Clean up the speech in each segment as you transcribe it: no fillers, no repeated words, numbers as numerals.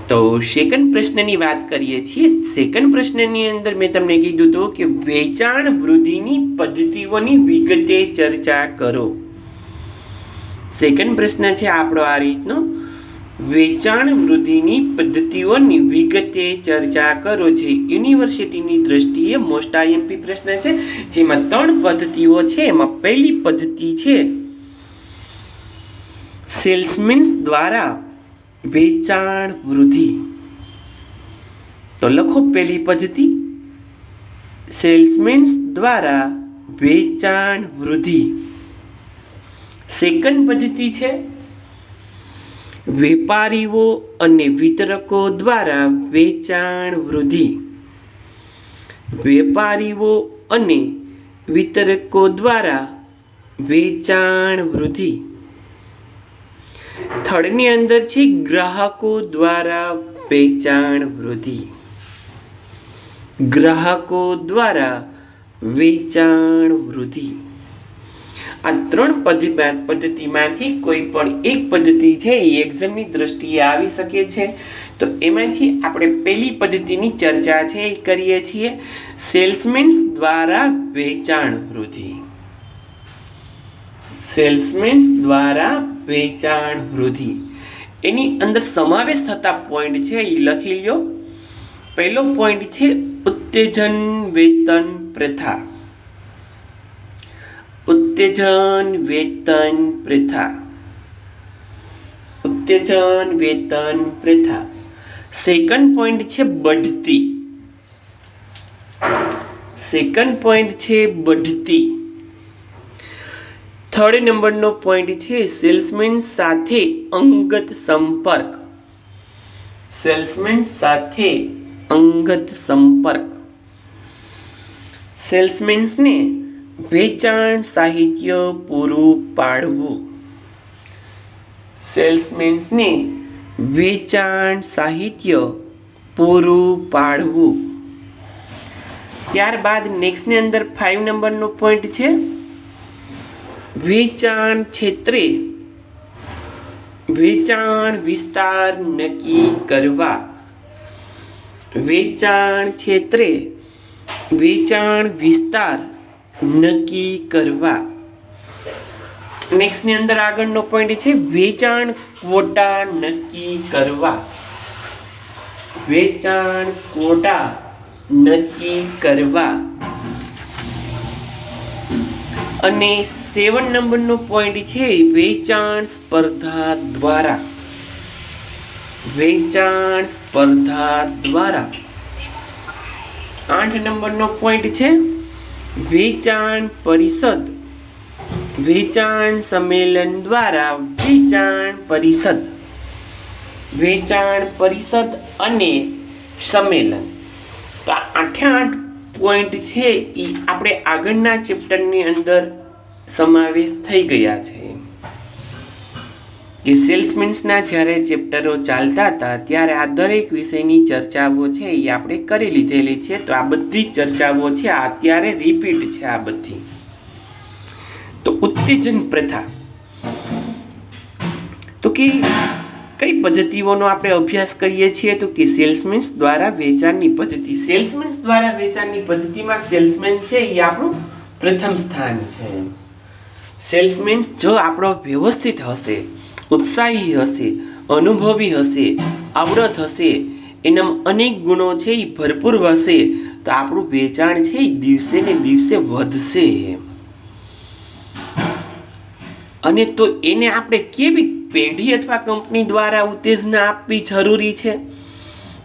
તો સેકન્ડ પ્રશ્નની વાત કરીએ છીએ। સેકન્ડ પ્રશ્નની અંદર મેં તમને કીધું હતું કે વેચાણ વૃદ્ધિની પદ્ધતિઓની વિગતે ચર્ચા કરો। સેકન્ડ પ્રશ્ન છે આપણો આ રીતનો, વેચાણ વૃદ્ધિની પદ્ધતિઓની વિગતે ચર્ચા કરો છે। યુનિવર્સિટીની દ્રષ્ટિએ મોસ્ટ આઈએમપી પ્રશ્ન છે, જેમાં 3 પદ્ધતિઓ છે। એમાં પહેલી પદ્ધતિ છે સેલ્સમેન દ્વારા વેચાણ વૃદ્ધિ। તો લખો પહેલી પદ્ધતિ સેલ્સમેન દ્વારા વેચાણ વૃદ્ધિ। સેકન્ડ પદ્ધતિ છે વેપારીઓ અને વિતરકો દ્વારા વેચાણ વૃદ્ધિ। વેપારીઓ અને વિતરકો દ્વારા વેચાણ વૃદ્ધિ। થર્ડની અંદર છે ગ્રાહકો દ્વારા વેચાણ વૃદ્ધિ। ગ્રાહકો દ્વારા વેચાણ વૃદ્ધિ। આ 3 પદ્ધતિમાંથી કોઈ પણ એક પદ્ધતિ છે એ એક્ઝામની દ્રષ્ટિએ આવી શકે છે। તો એમાંથી આપણે પહેલી પદ્ધતિની ચર્ચા છે એ કરીએ છીએ, સેલ્સમેન દ્વારા વેચાણ વૃદ્ધિ। સેલ્સમેન દ્વારા વેચાણ વૃદ્ધિ, એની અંદર સમાવેશ થતા પોઈન્ટ છે એ લખી લ્યો। પહેલો પોઈન્ટ છે ઉત્તેજન વેતન પ્રથા। ઉત્તેજન વેતન પ્રથા। ઉત્તેજન વેતન પ્રથા। સેકન્ડ પોઈન્ટ છે બઢતી। સેકન્ડ પોઈન્ટ છે બઢતી। થર્ડ નંબરનો પોઈન્ટ છે સેલ્સમેન સાથે અંગત સંપર્ક। સેલ્સમેન સાથે અંગત સંપર્ક। સેલ્સમેન્સને વેચાણ સાહિત્ય પૂરું પાડવું। સેલ્સમેન્સને વેચાણ સાહિત્ય પૂરું પાડવું। ત્યારબાદ નેક્સ્ટની અંદર 5 નંબરનો પોઈન્ટ છે વેચાણ ક્ષેત્રે વેચાણ વિસ્તાર નક્કી કરવા। વેચાણ ક્ષેત્રે વેચાણ વિસ્તાર નક્કી કરવા। નેક્સ્ટની અંદર આગળનો પોઈન્ટ છે વેચાણ ક્વોટા નક્કી કરવા। વેચાણ ક્વોટા નક્કી કરવા। અને 7 નંબરનો પોઈન્ટ છે વેચાણ સ્પર્ધા દ્વારા। વેચાણ સ્પર્ધા દ્વારા। 8 નંબરનો પોઈન્ટ છે વેચાણ પરિષદ। વેચાણ સંમેલન દ્વારા વેચાણ પરિષદ। વેચાણ પરિષદ અને સંમેલન। તો 8 પોઈન્ટ છે એ આપણે આગળના ચેપ્ટરની અંદર સમાવેશ થઈ ગયા છે કે સેલ્સમેન્સના જ્યારે ચેપ્ટરો ચાલતા હતા ત્યારે આ દરેક વિષયની ચર્ચાઓ છે એ આપણે કરી લીધેલી છે। તો આ બધી ચર્ચાઓ છે આ અત્યારે રિપીટ છે આ બધી। તો ઉત્તેજન પ્રથા, તો કે કઈ પદ્ધતિઓનો આપણે અભ્યાસ કરીએ છીએ? તો કે સેલ્સમેન દ્વારા વેચાણની પદ્ધતિ। સેલ્સમેન દ્વારા વેચાણની પદ્ધતિમાં સેલ્સમેન છે એ આપણું પ્રથમ સ્થાન છે। સેલ્સમેન જો આપણો વ્યવસ્થિત હશે, ઉત્સાહી હશે, અનુભવી હશે, આવડત હશે, એનામાં અનેક ગુણો છે એ ભરપૂર હશે તો આપણું વેચાણ છે એ દિવસે ને દિવસે વધશે। અને તો એને આપણે કેવી પેઢી અથવા કંપની દ્વારા ઉત્તેજના આપવી જરૂરી છે?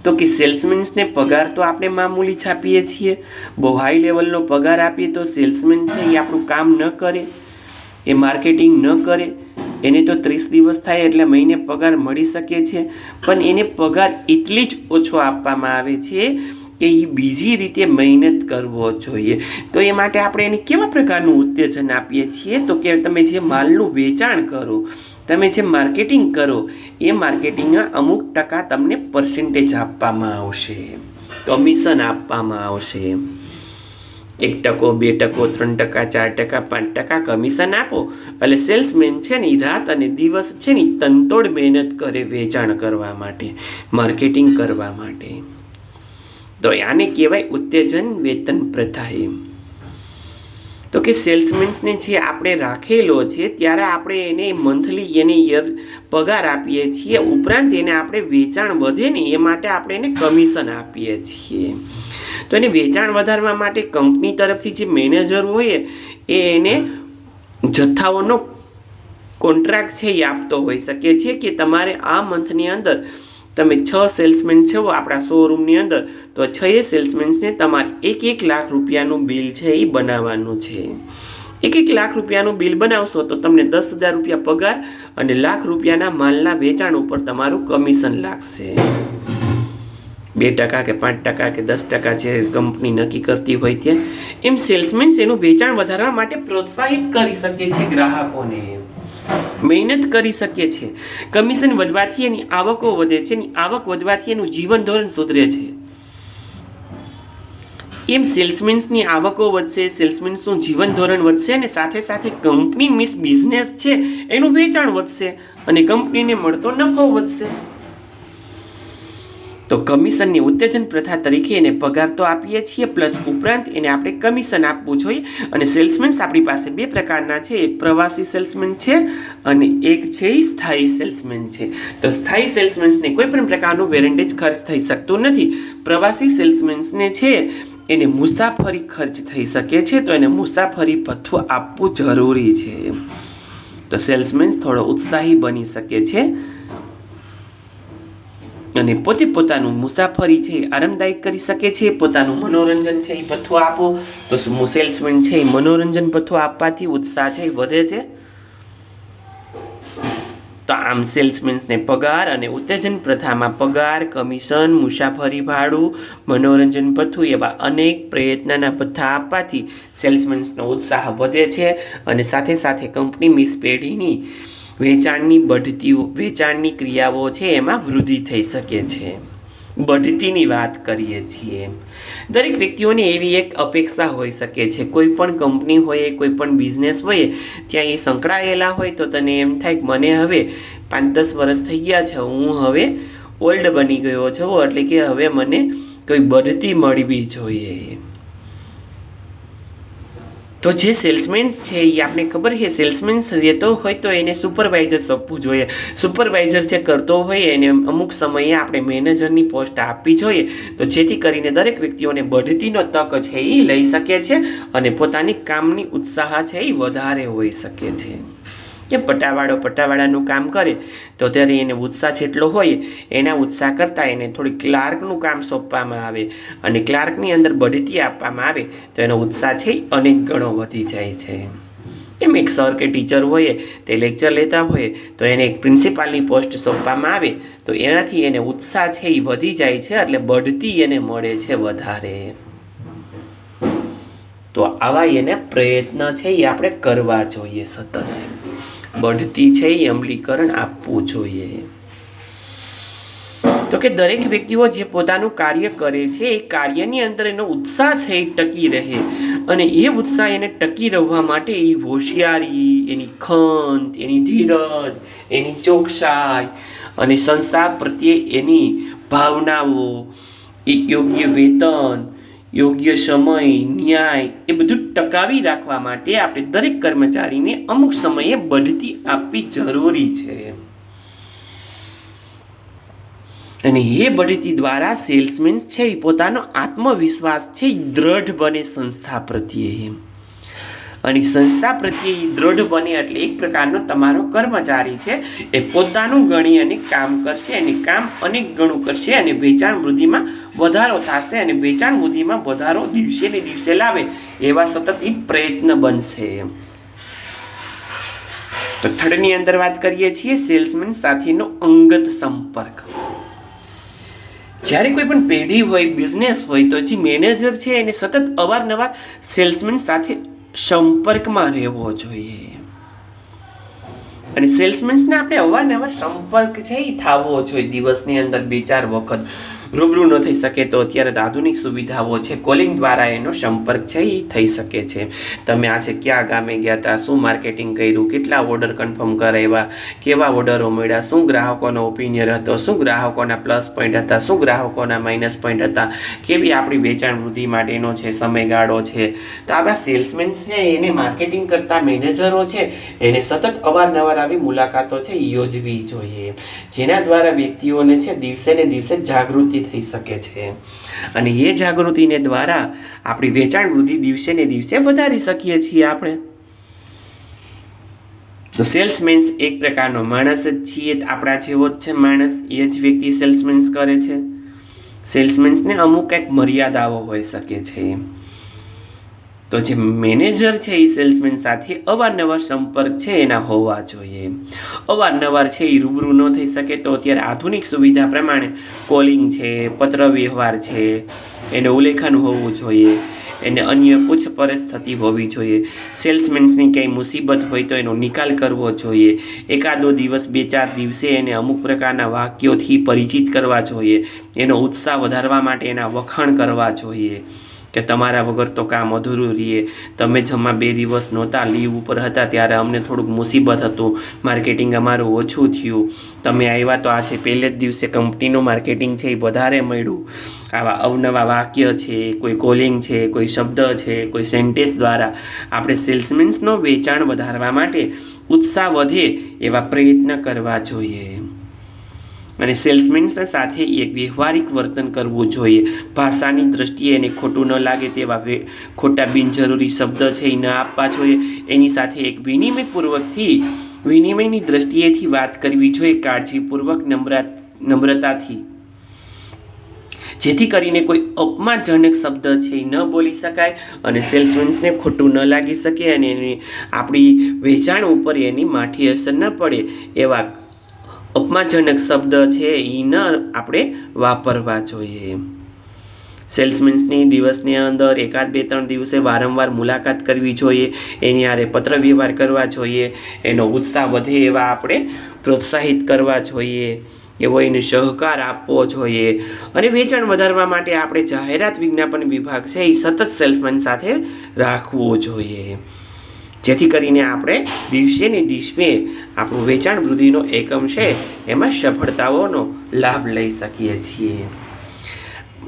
તો કે સેલ્સમેન્સને પગાર તો આપણે મામૂલી છાપીએ છીએ, બહુ હાઈ લેવલનો પગાર આપીએ તો સેલ્સમેન છે એ આપણું કામ ન કરે, એ માર્કેટિંગ ન કરે, એને તો 30 દિવસ થાય એટલે મહિને પગાર મળી શકે છે, પણ એને પગાર એટલી જ ઓછો આપવામાં આવે છે કે એ બીજી રીતે મહેનત કરવો જોઈએ। તો એ માટે આપણે એને કેવા પ્રકારનું ઉત્તેજન આપીએ છીએ? તો કે તમે જે માલનું વેચાણ કરો, તમે જે માર્કેટિંગ કરો એ માર્કેટિંગના અમુક ટકા તમને પર્સન્ટેજ આપવામાં આવશે, કમિશન આપવામાં આવશે। 1%, 2%, 3%, 4%, 5% કમિશન આપો એટલે સેલ્સમેન છે ને એ રાત અને દિવસ છે ને તનતોડ મહેનત કરે વેચાણ કરવા માટે, માર્કેટિંગ કરવા માટે. તો આને કહેવાય ઉત્તેજન વેતન પ્રથા. એમ તો કે સેલ્સમેન્સને જે આપણે રાખેલો છે ત્યારે આપણે એને મંથલી એને યર પગાર આપીએ છીએ, ઉપરાંત એને આપણે વેચાણ વધે ને એ માટે આપણે એને કમિશન આપીએ છીએ. તો એને વેચાણ વધારવા માટે કંપની તરફથી જે મેનેજર હોય એ એને જથ્થાઓનો કોન્ટ્રાક્ટ છે એ આપતો હોઈ શકે છે કે તમારે આ મંથની અંદર તમે 6 સેલ્સમેન છો આપણા શોરૂમની અંદર, તો 6 સેલ્સમેન્સને તમારે 1 લાખ રૂપિયાનું બિલ છે એ બનાવવાનું છે. 1 લાખ રૂપિયાનું બિલ બનાવશો તો તમને 10,000 રૂપિયા પગાર અને લાખ રૂપિયાના માલના વેચાણ ઉપર તમારું કમિશન લાગશે. 2% કે 5% કે 10% જે કંપની નક્કી કરતી હોય ત્યાં એમ સેલ્સમેન્સ એનું વેચાણ વધારવા માટે પ્રોત્સાહિત કરી શકે છે ગ્રાહકોને, મહેનત કરી શકે છે. કમિશન વધવાથી એની આવકો વધે છે, એની આવક વધવાથી એનું જીવન ધોરણ સુધરે છે. એમ સેલ્સમેન્સની આવકો વધશે, સેલ્સમેન્સનું જીવન ધોરણ વધશે અને સાથે સાથે કંપની બિઝનેસ છે એનું વેચાણ વધશે અને કંપનીને મળતો નફો વધશે. તો કમિશનની ઉત્તેજન પ્રથા તરીકે એને પગાર તો આપીએ છીએ, પ્લસ ઉપરાંત એને આપણે કમિશન આપવું જોઈએ. અને સેલ્સમેન્સ આપણી પાસે 2 પ્રકારના છે, એક પ્રવાસી સેલ્સમેન છે અને એક છે સ્થાયી સેલ્સમેન છે. તો સ્થાયી સેલ્સમેન્સને કોઈ પણ પ્રકારનું વેરેન્ટેજ ખર્ચ થઈ શકતું નથી. પ્રવાસી સેલ્સમેન્સને છે એને મુસાફરી ખર્ચ થઈ શકે છે, તો એને મુસાફરી ભથ્થું આપવું જરૂરી છે. તો સેલ્સમેન થોડો ઉત્સાહી બની શકે છે અને પોતે પોતાનું મુસાફરી છે આરામદાયક કરી શકે છે, પોતાનું મનોરંજન છે એ ભથ્થું આપો તો સેલ્સમેન છે એ મનોરંજન ભથ્થું આપવાથી ઉત્સાહ છે એ વધે છે. તો આમ સેલ્સમેન્સને પગાર અને ઉત્તેજન પ્રથામાં પગાર, કમિશન, મુસાફરી ભાડું, મનોરંજન ભથ્થું એવા અનેક પ્રયત્નના ભથ્થા આપવાથી સેલ્સમેન્સનો ઉત્સાહ વધે છે અને સાથે સાથે કંપની પેઢીની વેચાણની ક્રિયાઓ છે એમાં વૃદ્ધિ થઈ શકે છે. બઢતીની વાત કરીએ છીએ. દરેક વ્યક્તિઓને એવી એક અપેક્ષા હોઈ શકે છે, કોઈ પણ કંપની હોય, કોઈ પણ બિઝનેસ હોય ત્યાં એ સંકળાયેલા હોય તો તને એમ થાય કે મને હવે 5-10 વર્ષ થઈ ગયા છે, હું હવે ઓલ્ડ બની ગયો છું, એટલે કે હવે મને કોઈ બઢતી મળવી જોઈએ. તો જે સેલ્સમેન્સ છે એ આપણે ખબર છે સેલ્સમેન્સ રહેતો હોય તો એને સુપરવાઇઝર સોંપવું જોઈએ. સુપરવાઇઝર જે કરતો હોય એને અમુક સમયે આપણે મેનેજરની પોસ્ટ આપવી જોઈએ, તો જેથી કરીને દરેક વ્યક્તિઓને બઢતીનો તક છે એ લઈ શકે છે અને પોતાની કામની ઉત્સાહ છે એ વધારે હોઈ શકે છે. કે પટાવાળાનું કામ કરે તો ત્યારે એને ઉત્સાહ જેટલો હોય એના ઉત્સાહ કરતાં એને થોડી ક્લાર્કનું કામ સોંપવામાં આવે અને ક્લાર્કની અંદર બઢતી આપવામાં આવે તો એનો ઉત્સાહ છે અનેક ગણો વધી જાય છે. એમ એક સર કે ટીચર હોય તે લેક્ચર લેતા હોય તો એને એક પ્રિન્સિપાલની પોસ્ટ સોંપવામાં આવે તો એનાથી એને ઉત્સાહ છે એ વધી જાય છે, એટલે બઢતી એને મળે છે વધારે. તો આવા એને પ્રયત્ન છે એ આપણે કરવા જોઈએ, સતત બઢતી છે એ અમલીકરણ આપવું જોઈએ. તો કે દરેક વ્યક્તિઓ જે પોતાનું કાર્ય કરે છે એ કાર્યની અંદર એનો ઉત્સાહ છે એ ટકી રહે અને એ ઉત્સાહ એને ટકી રહેવા માટે એ હોશિયારી, એની ખંત, એની ધીરજ, એની ચોકસાઈ અને સંસ્થા પ્રત્યે એની ભાવનાઓ, એ યોગ્ય વેતન, યોગ્ય સમય, ન્યાય એ બધું ટકાવી રાખવા માટે આપણે દરેક કર્મચારીને અમુક સમયે બઢતી આપવી જરૂરી છે. અને એ બઢતી દ્વારા સેલ્સમેન છે એ પોતાનો આત્મવિશ્વાસ છે એ દ્રઢ બને સંસ્થા પ્રત્યે. અને સંસ્થા પ્રત્યે દ્રઢ બને એટલે એક પ્રકારનો તમારો કર્મચારી છે એ પોતાનું ગણી અને કામ કરશે અને કામ અનેક ગણું કરશે અને વેચાણ વૃદ્ધિમાં વધારો થશે અને વેચાણ વૃદ્ધિમાં વધારો દિવસે ને દિવસે લાવે એવા સતત પ્રયત્ન બનશે. તો થર્ડની અંદર વાત કરીએ છીએ સેલ્સમેન સાથેનો અંગત સંપર્ક. જ્યારે કોઈ પણ પેઢી હોય, બિઝનેસ હોય તો જે મેનેજર છે એને સતત અવારનવાર સેલ્સમેન સાથે સંપર્કમાં રહેવો જોઈએ. અને સેલ્સમેન્સને આપણે અવારનવાર સંપર્ક છે એ થવો જોઈએ, દિવસની અંદર 2-4 વખત. રૂબરૂ ન થઈ શકે તો અત્યારે આધુનિક સુવિધાઓ છે, કોલિંગ દ્વારા એનો સંપર્ક છે એ થઈ શકે છે. તમે આજે ક્યાં ગામે ગયા હતા, શું માર્કેટિંગ કર્યું, કેટલા ઓર્ડર કન્ફર્મ કરાવ્યા, કેવા ઓર્ડરો મળ્યા, શું ગ્રાહકોનો ઓપિનિયન હતો, શું ગ્રાહકોના પ્લસ પોઈન્ટ હતા, શું ગ્રાહકોના માઇનસ પોઈન્ટ હતા, કેવી આપણી વેચાણ વૃદ્ધિ માટેનો છે સમયગાળો છે. તો આવા સેલ્સમેન છે એને માર્કેટિંગ કરતા મેનેજરો છે એને સતત અવારનવાર આવી મુલાકાતો છે યોજવી જોઈએ, જેના દ્વારા વ્યક્તિઓને છે દિવસે ને દિવસે જાગૃતિ થઈ શકે છે. અને એ જાગૃતિને દ્વારા આપણી વેચાણ વૃદ્ધિ દિવસે ને દિવસે વધારી શકીએ છીએ આપણે. તો સેલ્સમેન્સ એક પ્રકારનો માણસ જ છીએ, આપણા જેવો જ છે માણસ, એ જ વ્યક્તિ સેલ્સમેન્સ કરે છે. સેલ્સમેન્સને અમુક કંઈક મર્યાદાઓ હોઈ શકે છે. તો જે મેનેજર છે એ સેલ્સમેન સાથે અવારનવાર સંપર્ક છે એના હોવા જોઈએ. અવારનવાર છે એ રૂબરૂ ન થઈ શકે તો અત્યારે આધુનિક સુવિધા પ્રમાણે કોલિંગ છે, પત્ર વ્યવહાર છે, એને ઉલ્લેખન હોવું જોઈએ, એને અન્ય પૂછપરછ થતી હોવી જોઈએ. સેલ્સમેન્સની કંઈ મુસીબત હોય તો એનો નિકાલ કરવો જોઈએ. એકાદો દિવસ 2-4 દિવસે એને અમુક પ્રકારના વાક્યોથી પરિચિત કરવા જોઈએ. એનો ઉત્સાહ વધારવા માટે એના વખાણ કરવા જોઈએ કે તમારા વગર તો કામ અધૂરું રહીએ, તમે જમા 2 દિવસ નહોતા, લીવ ઉપર હતા ત્યારે અમને થોડુંક મુસીબત હતું, માર્કેટિંગ અમારું ઓછું થયું, તમે આવ્યા તો આજે પહેલે જ દિવસે કંપનીનું માર્કેટિંગ છે એ વધારે મળ્યું. આવા અવનવા વાક્ય છે, કોઈ કોલિંગ છે, કોઈ શબ્દ છે, કોઈ સેન્ટેન્સ દ્વારા આપણે સેલ્સમેન્સનો વેચાણ વધારવા માટે ઉત્સાહ વધે એવા પ્રયત્ન કરવા જોઈએ. અને સેલ્સમેન સાથે એક વ્યવહારિક વર્તન કરવું જોઈએ. ભાષાની દ્રષ્ટિએ એને ખોટું ન લાગે તેવા ખોટા બિનજરૂરી શબ્દ છે એ ન આપવા જોઈએ. એની સાથે એક વિનિમયની દ્રષ્ટિએથી વાત કરવી જોઈએ, કાળજીપૂર્વક, નમ્રતાથી, જેથી કરીને કોઈ અપમાનજનક શબ્દ છે એ ન બોલી શકાય અને સેલ્સમેન્સને ખોટું ન લાગી શકે અને એની આપણી વેચાણ ઉપર એની માઠી અસર ન પડે એવા અપમાનજનક શબ્દ છે એ ન આપણે વાપરવા જોઈએ. સેલ્સમેન્સની દિવસની અંદર 1-2-3 દિવસે વારંવાર મુલાકાત કરવી જોઈએ, એની હારે પત્ર વ્યવહાર કરવા જોઈએ, એનો ઉત્સાહ વધે એવા આપણે પ્રોત્સાહિત કરવા જોઈએ, એવો એને સહકાર આપવો જોઈએ. અને વેચાણ વધારવા માટે આપણે જાહેરાત વિજ્ઞાપન વિભાગ છે એ સતત સેલ્સમેન સાથે રાખવો જોઈએ, જેથી કરીને આપણે દિવસે ને દિવસે આપણું વેચાણ વૃદ્ધિનો એકમ છે એમાં સફળતાઓનો લાભ લઈ શકીએ છીએ.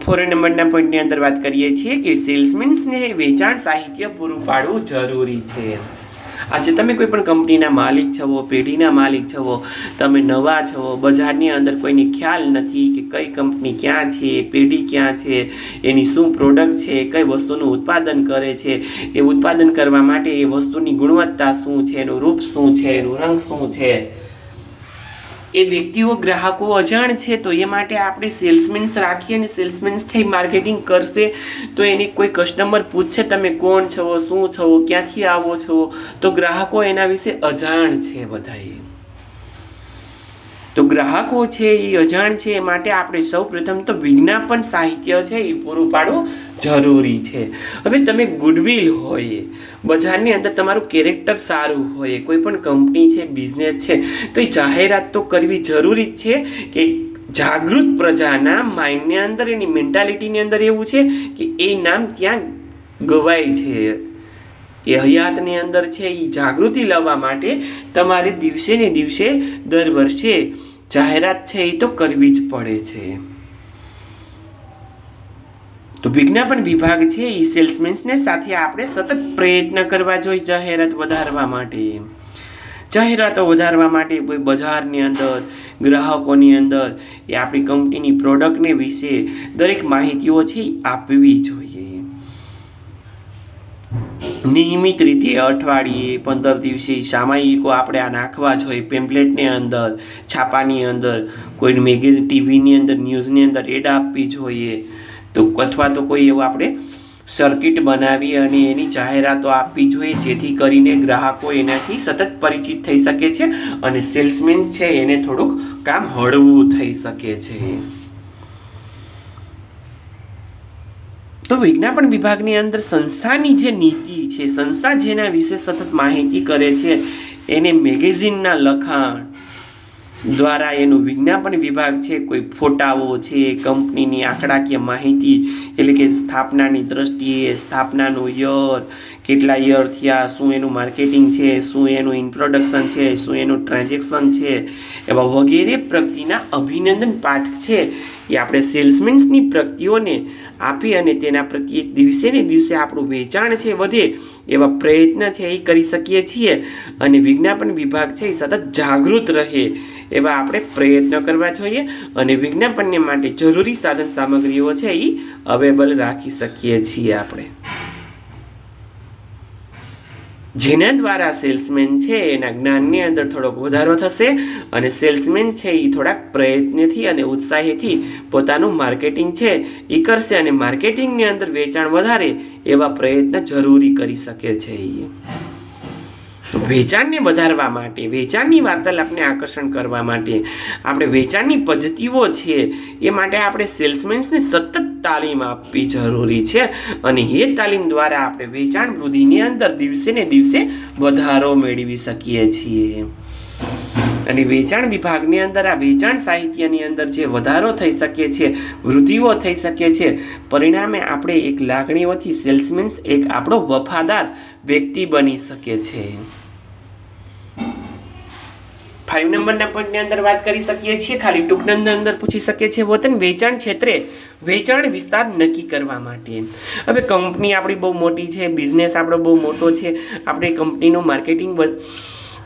4 નંબરના પોઈન્ટની અંદર વાત કરીએ છીએ કે સેલ્સમેન્સને વેચાણ સાહિત્ય પૂરું પાડવું જરૂરી છે. આજે તમે કોઈ પણ કંપનીના માલિક છો, પેઢીના માલિક છો, તમે નવા છો, બજારની અંદર કોઈને ખ્યાલ નથી કે કઈ કંપની ક્યાં છે, પેઢી ક્યાં છે, એની શું પ્રોડક્ટ છે, કઈ વસ્તુનું ઉત્પાદન કરે છે, એ ઉત્પાદન કરવા માટે એ વસ્તુની ગુણવત્તા શું છે, એનું રૂપ શું છે, એનું રંગ શું છે, એ વ્યક્તિઓ ગ્રાહકો અજાણ છે. તો એ માટે આપણે સેલ્સમેન્સ રાખીએ અને સેલ્સમેન્સ છે માર્કેટિંગ કરશે તો એની કોઈ કસ્ટમર પૂછશે તમે કોણ છો, શું છો, ક્યાંથી આવો છો, તો ગ્રાહકો એના વિશે અજાણ છે બધાએ. તો ગ્રાહકો છે એ અજાણ છે, એ માટે આપણે સૌ પ્રથમ તો વિજ્ઞાપન સાહિત્ય છે એ પૂરું પાડવું જરૂરી છે. હવે તમે ગુડવિલ હોય, બજારની અંદર તમારું કેરેક્ટર સારું હોય, કોઈ પણ કંપની છે, બિઝનેસ છે, તો એ જાહેરાત તો કરવી જરૂરી જ છે કે જાગૃત પ્રજાના માઇન્ડની અંદર, એની મેન્ટાલિટીની અંદર એવું છે કે એ નામ ત્યાં ગવાય છે, એ હયાતની અંદર છે. એ જાગૃતિ લાવવા માટે તમારે દિવસે ને દિવસે દર વર્ષે જાહેરાત છે એ તો કરવી જ પડે છે. તો વિજ્ઞાપન વિભાગ છે એ સેલ્સમેન્સને સાથે આપણે સતત પ્રયત્ન કરવા જોઈએ જાહેરાત વધારવા માટે. જાહેરાતો વધારવા માટે કોઈ બજારની અંદર, ગ્રાહકોની અંદર એ આપણી કંપનીની પ્રોડક્ટને વિશે દરેક માહિતીઓ છે આપવી જોઈએ. નિયમિત રીતે અઠવાડિયે 15 દિવસે સામાયિકો આપણે આ નાખવા જોઈએ, પેમ્પલેટની અંદર, છાપાની અંદર, કોઈ મેગેઝિન, ટીવીની અંદર, ન્યૂઝની અંદર એડ આપવી જોઈએ. તો અથવા તો કોઈ એવું આપણે સર્કિટ બનાવી અને એની જાહેરાતો આપવી જોઈએ, જેથી કરીને ગ્રાહકો એનાથી સતત પરિચિત થઈ શકે છે અને સેલ્સમેન છે એને થોડુંક કામ હળવું થઈ શકે છે. તો વિજ્ઞાપન વિભાગની અંદર સંસ્થાની જે નીતિ છે, સંસ્થા જેના વિશે સતત માહિતી કરે છે એને મેગેઝિનના લખાણ દ્વારા એનું વિજ્ઞાપન વિભાગ છે, કોઈ ફોટાઓ છે, કંપનીની આંકડાકીય માહિતી એટલે કે સ્થાપનાની દ્રષ્ટિએ સ્થાપનાનું યર, કેટલા યર થયા, શું એનું માર્કેટિંગ છે, શું એનું ઇન્ટ્રોડક્શન છે, શું એનું ટ્રાન્ઝેક્શન છે, એવા વગેરે પ્રગતિના અભિનંદન પાઠ છે એ આપણે સેલ્સમેન્સની પ્રગતિઓને આપી અને તેના પ્રત્યે દિવસે ને દિવસે આપણું વેચાણ છે વધે એવા પ્રયત્ન છે એ કરી શકીએ છીએ. અને વિજ્ઞાપન વિભાગ છે એ સતત જાગૃત રહે એવા આપણે પ્રયત્ન કરવા જોઈએ અને વિજ્ઞાપનને માટે જરૂરી સાધન સામગ્રીઓ છે એ અવેલેબલ રાખી શકીએ છીએ આપણે, જેના દ્વારા સેલ્સમેન છે એના જ્ઞાનની અંદર થોડોક વધારો થશે અને સેલ્સમેન છે એ થોડાક પ્રયત્નથી અને ઉત્સાહીથી પોતાનું માર્કેટિંગ છે એ કરશે અને માર્કેટિંગની અંદર વેચાણ વધારે એવા પ્રયત્ન જરૂરી કરી શકે છે. વેચાણને વધારવા માટે, વેચાણની વાર્તાલાપને આકર્ષણ કરવા માટે આપણે વેચાણની પદ્ધતિઓ છે એ માટે આપણે સેલ્સમેન્સને સતત તાલીમ આપવી જરૂરી છે અને એ તાલીમ દ્વારા આપણે વેચાણ વૃદ્ધિની અંદર દિવસે ને દિવસે વધારો મેળવી શકીએ છીએ. અને વેચાણ વિભાગની અંદર આ વેચાણ સાહિત્યની અંદર જે વધારો થઈ શકે છે, વૃદ્ધિઓ થઈ શકે છે, પરિણામે આપણે એક લાગણીઓથી સેલ્સમેન્સ એક આપણો વફાદાર વ્યક્તિ બની શકે છે. 5 નંબરના પોઈન્ટની અંદર વાત કરી શકીએ છીએ, ખાલી ટૂંકની અંદર પૂછી શકીએ છીએ વતન વેચાણ ક્ષેત્રે વેચાણ વિસ્તાર નક્કી કરવા માટે. હવે કંપની આપણી બહુ મોટી છે, બિઝનેસ આપણો બહુ મોટો છે, આપણે કંપનીનું માર્કેટિંગ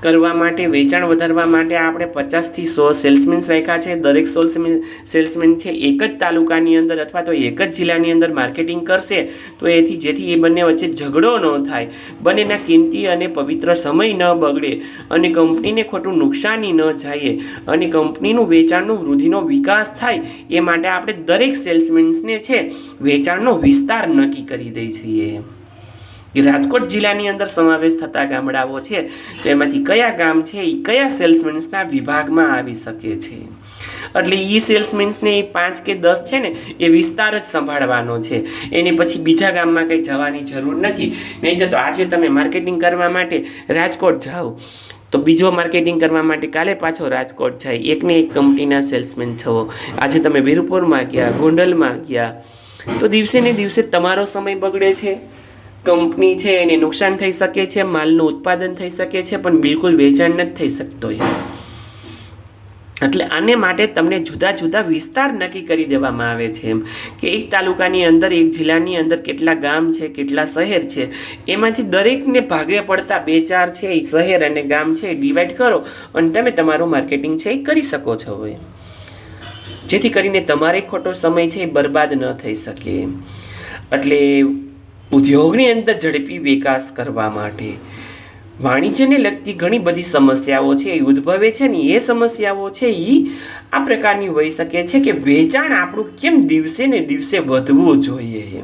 કરવા માટે, વેચાણ વધારવા માટે આપણે 50 થી 100 સેલ્સમેન્સ રાખ્યા છે. દરેક સેલ્સમેન છે એક જ તાલુકાની અંદર અથવા તો એક જ જિલ્લાની અંદર માર્કેટિંગ કરશે તો જેથી એ બંને વચ્ચે ઝઘડો ન થાય, બંનેના કિંમતી અને પવિત્ર સમય ન બગડે અને કંપનીને ખોટું નુકસાની ન જાય અને કંપનીનું વેચાણનું વૃદ્ધિનો વિકાસ થાય એ માટે આપણે દરેક સેલ્સમેન્સને છે વેચાણનો વિસ્તાર નક્કી કરી દઈએ છીએ. રાજકોટ જિલ્લાની અંદર સમાવેશ થતા ગામડાઓ છે તેમાંથી કયા ગામ છે એ કયા સેલ્સમેન્સના વિભાગમાં આવી શકે છે. એટલે એ સેલ્સમેન્સને એ 5 કે 10 છે ને એ વિસ્તાર જ સંભાળવાનો છે, એની પછી બીજા ગામમાં કંઈ જવાની જરૂર નથી. નહીં તો આજે તમે માર્કેટિંગ કરવા માટે રાજકોટ જાઓ તો બીજો માર્કેટિંગ કરવા માટે કાલે પાછો રાજકોટ જાય, એકને એક કંપનીના સેલ્સમેન છો. આજે તમે વીરપુરમાં ગયા, ગોંડલમાં ગયા તો દિવસે ને દિવસે તમારો સમય બગડે છે, કંપની છે એને નુકસાન થઈ શકે છે, માલનું ઉત્પાદન થઈ શકે છે પણ બિલકુલ વેચાણ નથી થઈ શકતો. એટલે આને માટે તમને જુદા જુદા વિસ્તાર નક્કી કરી દેવામાં આવે છે કે એક તાલુકાની અંદર, એક જિલ્લાની અંદર કેટલા ગામ છે, કેટલા શહેર છે, એમાંથી દરેકને ભાગે પડતા 2-4 છે એ શહેર અને ગામ છે એ ડિવાઈડ કરો અને તમે તમારું માર્કેટિંગ છે એ કરી શકો છો, જેથી કરીને તમારે ખોટો સમય છે એ બરબાદ ન થઈ શકે. એટલે ઉદ્યોગની અંદર ઝડપી વિકાસ કરવા માટે વાણિજ્યને લગતી ઘણી બધી સમસ્યાઓ છે એ ઉદ્ભવે છે ને એ સમસ્યાઓ છે એ આ પ્રકારની હોઈ શકે છે કે વેચાણ આપણું કેમ દિવસે ને દિવસે વધવું જોઈએ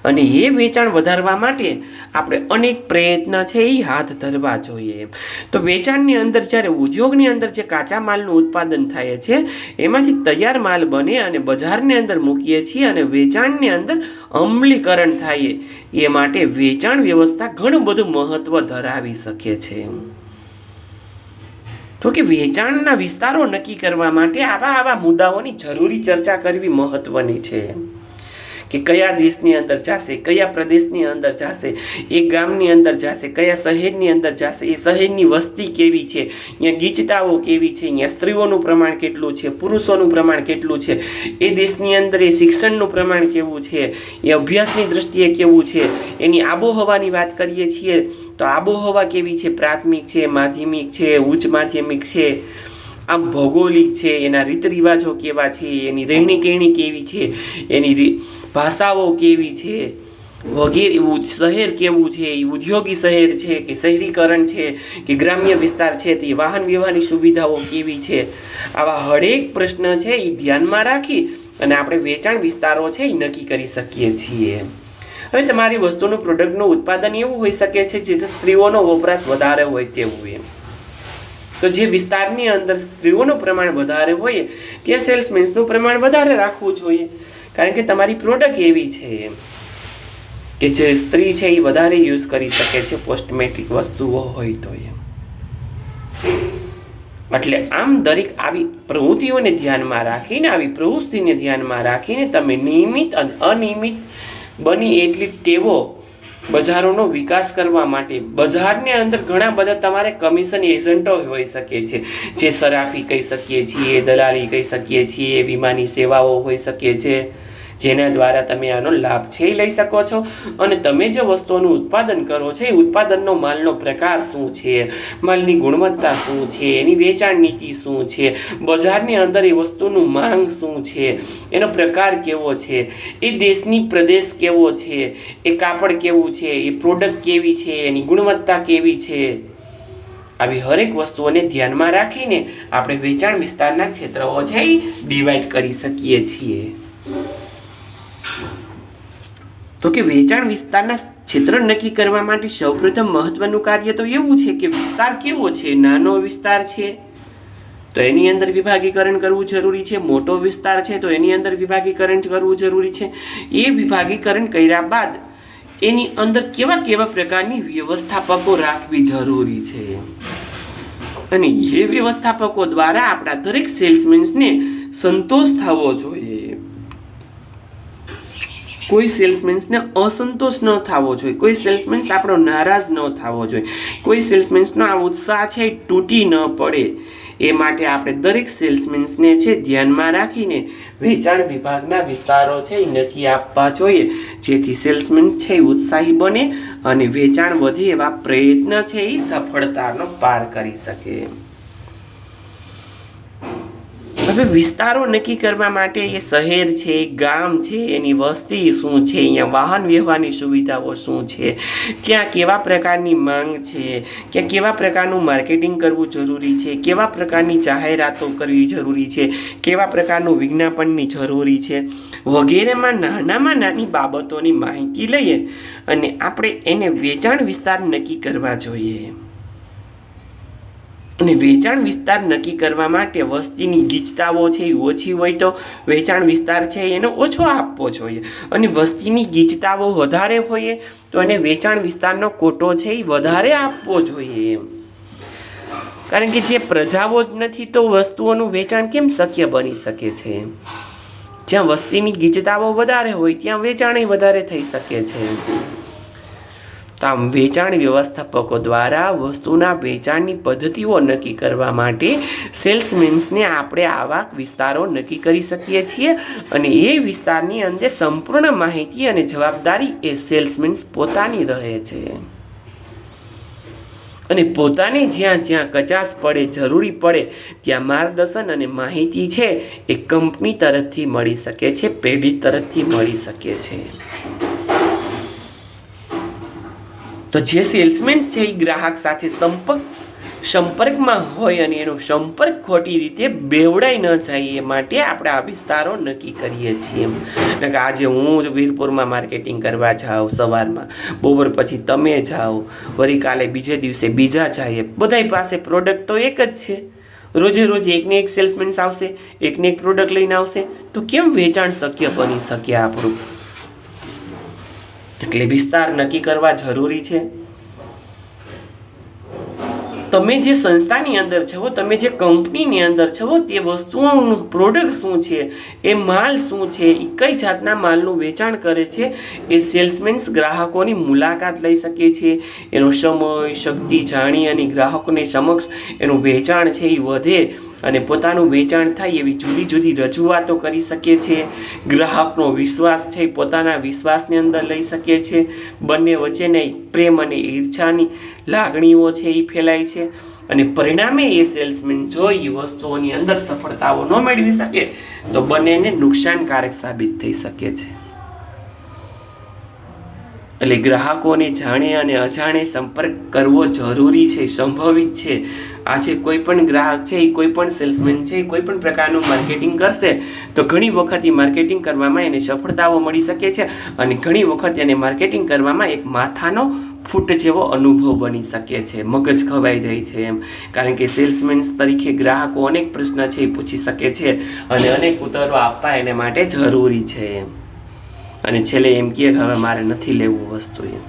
અને એ વેચાણ વધારવા માટે આપણે અનેક પ્રયત્ન છે એ હાથ ધરવા જોઈએ. તો વેચાણની અંદર જ્યારે ઉદ્યોગની અંદર જે કાચા માલનું ઉત્પાદન થાય છે એમાંથી તૈયાર માલ બને અને બજારની અંદર મૂકીએ છીએ અને વેચાણની અંદર અમલીકરણ થાય એ માટે વેચાણ વ્યવસ્થા ઘણું બધું મહત્વ ધરાવી શકે છે. તો કે વેચાણના વિસ્તારો નક્કી કરવા માટે આવા મુદ્દાઓની જરૂરી ચર્ચા કરવી મહત્વની છે કે કયા દેશની અંદર જશે, કયા પ્રદેશની અંદર જશે, એક ગામની અંદર જશે, કયા શહેરની અંદર જશે, એ શહેરની વસ્તી કેવી છે, અહીંયા ગીચતાઓ કેવી છે, અહીંયા સ્ત્રીઓનું પ્રમાણ કેટલું છે, પુરુષોનું પ્રમાણ કેટલું છે, એ દેશની અંદર એ શિક્ષણનું પ્રમાણ કેવું છે, એ અભ્યાસની દ્રષ્ટિએ કેવું છે, એની આબોહવાની વાત કરીએ છીએ તો આબોહવા કેવી છે, પ્રાથમિક છે, માધ્યમિક છે, ઉચ્ચ માધ્યમિક છે, આમ ભૌગોલિક છે, એના રીત રિવાજો કેવા છે, એની રહેણી કહેણી કેવી છે, એની ભાષાઓ કેવી છે વગેરે, શહેર કેવું છે, એ ઉદ્યોગી શહેર છે કે શહેરીકરણ છે કે ગ્રામ્ય વિસ્તાર છે, તે વાહન વ્યવહારની સુવિધાઓ કેવી છે, આવા હરેક પ્રશ્ન છે એ ધ્યાનમાં રાખી અને આપણે વેચાણ વિસ્તારો છે એ નક્કી કરી શકીએ છીએ. હવે તમારી વસ્તુનું પ્રોડક્ટનું ઉત્પાદન એવું હોઈ શકે છે જે સ્ત્રીઓનો વપરાશ વધારે હોય તેવું તો જે વિસ્તારની અંદર સ્ત્રીઓનું પ્રમાણ વધારે હોય ત્યાં સેલ્સમેન્સનું પ્રમાણ વધારે રાખવું જોઈએ, કારણ કે તમારી પ્રોડક્ટ એવી છે કે જે સ્ત્રી છે એ વધારે યુઝ કરી શકે છે, પોસ્ટમેટિક વસ્તુઓ હોય તો એટલે આમ દરેક આવી પ્રવૃત્તિઓને ધ્યાનમાં રાખીને, આવી પ્રવૃત્તિને ધ્યાનમાં રાખીને તમે નિયમિત અને અનિયમિત બની એટલી ટેવો બજારોનો વિકાસ કરવા માટે, બજારની અંદર ઘણા બધા તમારે કમિશન એજન્ટો હોઈ શકે છે, જે સરાફી કહી શકીએ છીએ, દલાલી કહી શકીએ છીએ, વીમાની સેવાઓ હોઈ શકે છે, જેના દ્વારા તમે આનો લાભ છે લઈ શકો છો. અને તમે જે વસ્તુઓનું ઉત્પાદન કરો છો એ ઉત્પાદનનો માલનો પ્રકાર શું છે, માલની ગુણવત્તા શું છે, એની વેચાણ નીતિ શું છે, બજારની અંદર એ વસ્તુનું માંગ શું છે, એનો પ્રકાર કેવો છે, એ દેશની પ્રદેશ કેવો છે, એ કાપડ કેવું છે, એ પ્રોડક્ટ કેવી છે, એની ગુણવત્તા કેવી છે, આવી હરેક વસ્તુઓને ધ્યાનમાં રાખીને આપણે વેચાણ વિસ્તારના ક્ષેત્રો છે એ ડિવાઈડ કરી શકીએ છીએ. તો કે વેચાણ વિસ્તારના ક્ષેત્ર નક્કી કરવા માટે સૌપ્રથમ મહત્વનું કાર્ય તો એવું છે કે વિસ્તાર કેવો છે. નાનો વિસ્તાર છે તો એની અંદર વિભાગીકરણ કરવું જરૂરી છે, મોટો વિસ્તાર છે તો એની અંદર વિભાગીકરણ કરવું જરૂરી છે. એ વિભાગીકરણ કર્યા બાદ એની અંદર કેવા કેવા પ્રકારની વ્યવસ્થાપકો રાખવી જરૂરી છે, અને એ વ્યવસ્થાપકો દ્વારા આપણા દરેક સેલ્સમેન્સને સંતોષ થવો જોઈએ. કોઈ સેલ્સમેન્સને અસંતોષ ન થવો જોઈએ, કોઈ સેલ્સમેન્સ આપણો નારાજ ન થવો જોઈએ, કોઈ સેલ્સમેન્સનો આ ઉત્સાહ છે એ તૂટી ન પડે. એ માટે આપણે દરેક સેલ્સમેન્સને છે ધ્યાનમાં રાખીને વેચાણ વિભાગના વિસ્તારો છે એ નક્કી આપવા જોઈએ, જેથી સેલ્સમેન છે એ ઉત્સાહી બને અને વેચાણ વધે એવા પ્રયત્ન છે એ સફળતાનો પાર કરી શકે. હવે વિસ્તારો નક્કી કરવા માટે એ શહેર છે, ગામ છે, એની વસ્તી શું છે, અહીંયા વાહન વ્યવહારની સુવિધાઓ શું છે, ત્યાં કેવા પ્રકારની માંગ છે, કે કેવા પ્રકારનું માર્કેટિંગ કરવું જરૂરી છે, કેવા પ્રકારની જાહેરાતો કરવી જરૂરી છે, કેવા પ્રકારનું વિજ્ઞાપનની જરૂરી છે, વગેરેમાં નાનામાં નાની બાબતોની માહિતી લઈએ અને આપણે એને વેચાણ વિસ્તાર નક્કી કરવા જોઈએ. અને વેચાણ વિસ્તાર નક્કી કરવા માટે વસ્તીની ગીચતાઓ છે એ ઓછી હોય તો વેચાણ વિસ્તાર છે એને ઓછો આપવો જોઈએ, અને વસ્તીની ગીચતાઓ વધારે હોય તો એને વેચાણ વિસ્તારનો કોટો છે એ વધારે આપવો જોઈએ. કારણ કે જે પ્રજાઓ જ નથી તો વસ્તુઓનું વેચાણ કેમ શક્ય બની શકે છે? જ્યાં વસ્તીની ગીચતાઓ વધારે હોય ત્યાં વેચાણ વધારે થઈ શકે છે. તો આમ વેચાણ વ્યવસ્થાપકો દ્વારા વસ્તુના વેચાણની પદ્ધતિઓ નક્કી કરવા માટે સેલ્સમેન્સને આપણે આવા વિસ્તારો નક્કી કરી શકીએ છીએ, અને એ વિસ્તારની અંદર સંપૂર્ણ માહિતી અને જવાબદારી એ સેલ્સમેન્સ પોતાની રહે છે, અને પોતાને જ્યાં જ્યાં કચાશ પડે, જરૂરી પડે ત્યાં માર્ગદર્શન અને માહિતી છે એ કંપની તરફથી મળી શકે છે, પેઢી તરફથી મળી શકે છે. તો જે સેલ્સમેન છે એ ગ્રાહક સાથે સંપર્કમાં હોય અને એનો સંપર્ક ખોટી રીતે બેવડાઈ ન જાય એ માટે આપણે આ વિસ્તારો નક્કી કરીએ છીએ. આજે હું વીરપુરમાં માર્કેટિંગ કરવા જાઉં સવારમાં, બપોર પછી તમે જાઓ, વળી કાલે બીજે દિવસે બીજા જાય, બધાય પાસે પ્રોડક્ટ તો એક જ છે. રોજે રોજ એકને એક સેલ્સમેન આવશે, એકને એક પ્રોડક્ટ લઈને આવશે, તો કેમ વેચાણ શક્ય બની શકે આપણું? એટલે વિસ્તાર નક્કી કરવા જરૂરી છે. તમે જે સંસ્થાની અંદર છો, તમે જે કંપનીની અંદર છો, તે વસ્તુઓનું પ્રોડક્ટ શું છે, એ માલ શું છે, એ કઈ જાતના માલનું વેચાણ કરે છે, એ સેલ્સમેન્સ ગ્રાહકોની મુલાકાત લઈ શકે છે. એનો સમય શક્તિ જાણી અને ગ્રાહકોને સમક્ષ એનું વેચાણ છે એ વધે અને પોતાનું વેચાણ થાય એવી જુદી જુદી રજૂઆતો કરી શકે છે. ગ્રાહકનો વિશ્વાસ છે એ પોતાના વિશ્વાસની અંદર લઈ શકે છે. બંને વચ્ચેને પ્રેમ અને ઈર્ષાની લાગણીઓ છે એ ફેલાય છે, અને પરિણામે એ સેલ્સમેન જો એ વસ્તુઓની અંદર સફળતાઓ ન મેળવી શકે તો બંનેને નુકસાનકારક સાબિત થઈ શકે છે. એટલે ગ્રાહકોને જાણે અને અજાણે સંપર્ક કરવો જરૂરી છે, સંભવિત છે. આજે કોઈ પણ ગ્રાહક છે એ કોઈ પણ સેલ્સમેન છે કોઈ પણ પ્રકારનું માર્કેટિંગ કરશે તો ઘણી વખત એ માર્કેટિંગ કરવામાં એને સફળતાઓ મળી શકે છે, અને ઘણી વખત એને માર્કેટિંગ કરવામાં એક માથાનો ફૂટ જેવો અનુભવ બની શકે છે, મગજ ખવાઈ જાય છે એમ. કારણ કે સેલ્સમેન્સ તરીકે ગ્રાહકો અનેક પ્રશ્ન છે એ પૂછી શકે છે, અને અનેક ઉત્તરો આપવા એને માટે જરૂરી છે એમ. અને છેલ્લે એમ કહે કે હવે મારે નથી લેવું વસ્તુ એમ.